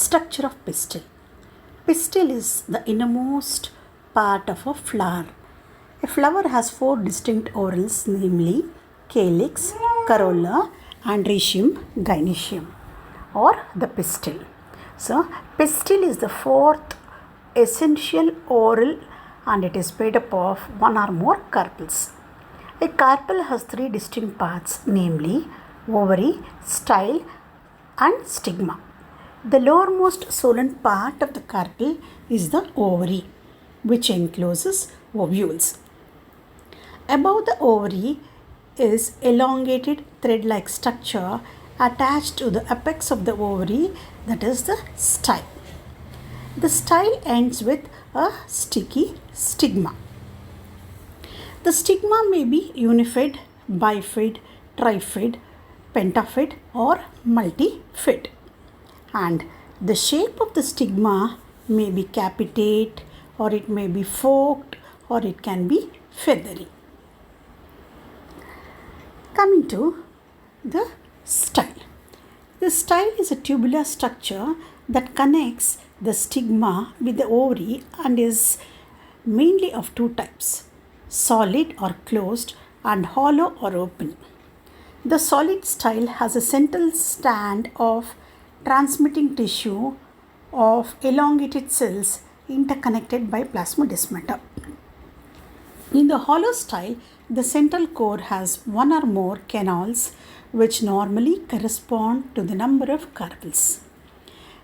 Structure of pistil. Pistil is the innermost part of a flower. A flower has four distinct whorls, namely calyx, corolla, and rhizome, gynoecium, or the pistil. So, pistil is the fourth essential whorl and it is made up of one or more carpels. A carpel has three distinct parts, namely ovary, style, and stigma. The lowermost swollen part of the carpel is the ovary, which encloses ovules. Above the ovary is elongated thread-like structure attached to the apex of the ovary, that is the style. The style ends with a sticky stigma. The stigma may be unified, bifid, trifid, pentafid, or multifid. And the shape of the stigma may be capitate, or it may be forked, or it can be feathery. Coming to the style. The style is a tubular structure that connects the stigma with the ovary and is mainly of two types, solid or closed and hollow or open. The solid style has a central stand of transmitting tissue of elongated cells interconnected by plasmodesmata. In the hollow style, the central core has one or more canals which normally correspond to the number of carpels.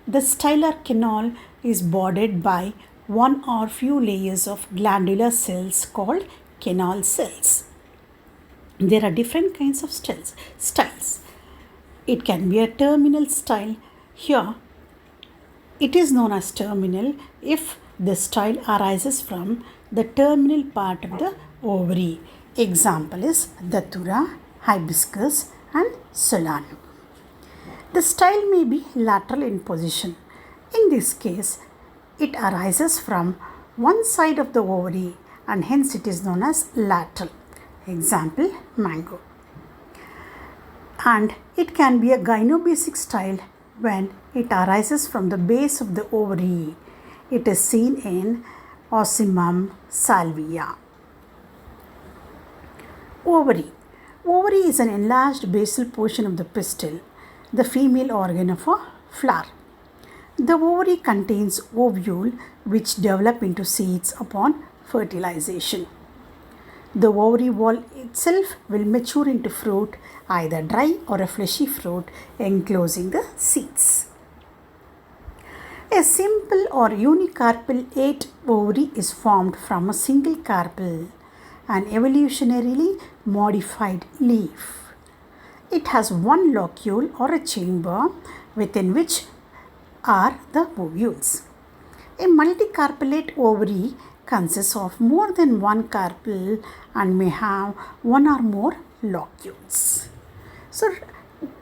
The stylar canal is bordered by one or few layers of glandular cells called canal cells. There are different kinds of styles. It can be a terminal style. Here, it is known as terminal if the style arises from the terminal part of the ovary. Example is datura, hibiscus, and solanum. The style may be lateral in position. In this case, it arises from one side of the ovary and hence it is known as lateral. Example, mango. And it can be a gynobasic style when it arises from the base of the ovary. It is seen in Ocimum salvia. Ovary. Ovary is an enlarged basal portion of the pistil, the female organ of a flower. The ovary contains ovule which develop into seeds upon fertilization. The ovary wall itself will mature into fruit, either dry or a fleshy fruit enclosing the seeds. A simple or unicarpal 8 ovary is formed from a single carpel, an evolutionarily modified leaf. It has one locule or a chamber within which are the ovules. A multicarpellate ovary consists of more than one carpel and may have one or more locules. So,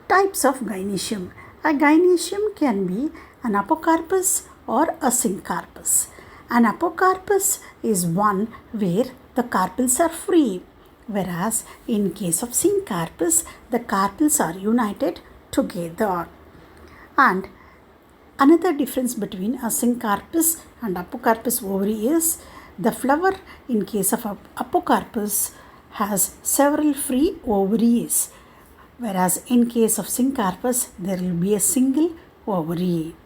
types of gynoecium. A gynoecium can be an apocarpus or a syncarpus. An apocarpus is one where the carpels are free, whereas in case of syncarpus, the carpels are united together. And another difference between a syncarpus and apocarpus ovary is the flower in case of apocarpus has several free ovaries, whereas in case of syncarpus there will be a single ovary.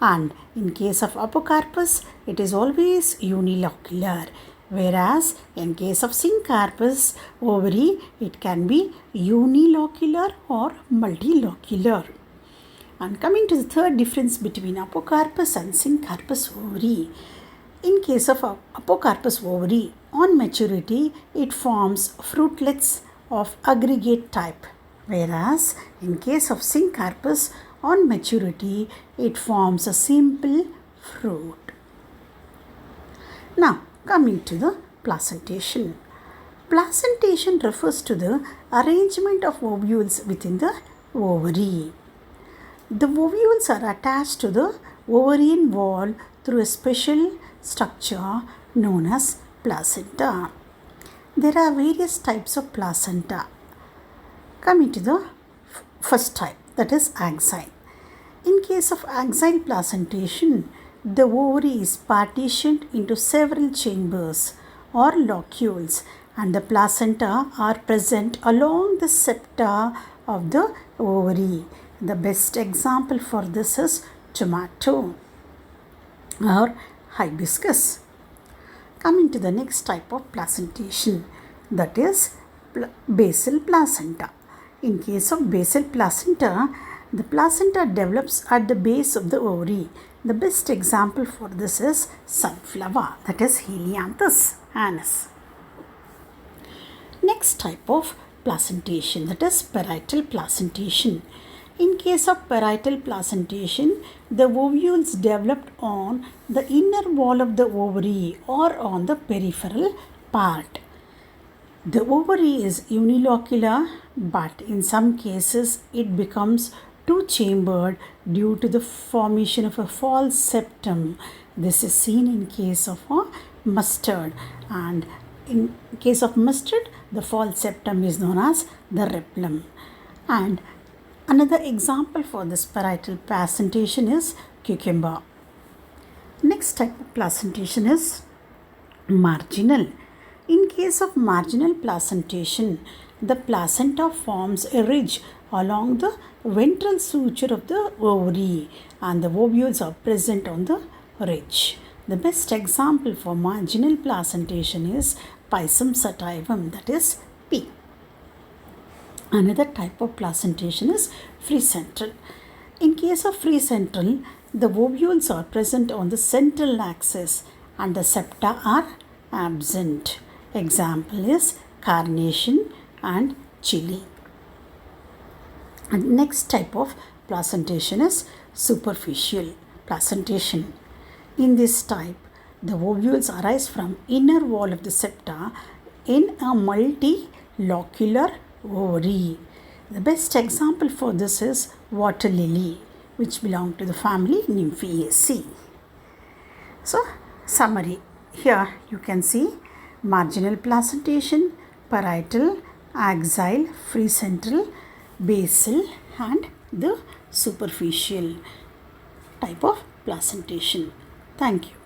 And in case of apocarpus it is always unilocular, whereas in case of syncarpus ovary it can be unilocular or multilocular. And coming to the third difference between apocarpus and syncarpus ovary. In case of apocarpus ovary, on maturity, it forms fruitlets of aggregate type, whereas in case of syncarpus, on maturity, it forms a simple fruit. Now, coming to the placentation. Placentation refers to the arrangement of ovules within the ovary. The ovules are attached to the ovarian wall through a special structure known as placenta. There are various types of placenta. Coming to the first type, that is axine. In case of axile placentation, the ovary is partitioned into several chambers or locules, and the placenta are present along the septa of the ovary. The best example for this is tomato or hibiscus. Coming to the next type of placentation, that is basal placenta. In case of basal placenta, the placenta develops at the base of the ovary. The best example for this is sunflower, that is Helianthus annuus. Next type of placentation, that is parietal placentation. In case of parietal placentation, the ovules developed on the inner wall of the ovary or on the peripheral part. The ovary is unilocular, but in some cases it becomes two-chambered due to the formation of a false septum. This is seen in case of a mustard, and in case of mustard, the false septum is known as the rhipium. And another example for this parietal placentation is cucumber. Next type of placentation is marginal. In case of marginal placentation, the placenta forms a ridge along the ventral suture of the ovary, and the ovules are present on the ridge. The best example for marginal placentation is Pisum sativum, that is P. Another type of placentation is free central. In case of free central, the ovules are present on the central axis and the septa are absent. Example is carnation and chili. And next type of placentation is superficial placentation. In this type, the ovules arise from inner wall of the septa in a multilocular ovary. The best example for this is water lily, which belong to the family Nymphaeaceae. So, summary. Here you can see marginal placentation, parietal, axile, free central, basal, and the superficial type of placentation. Thank you.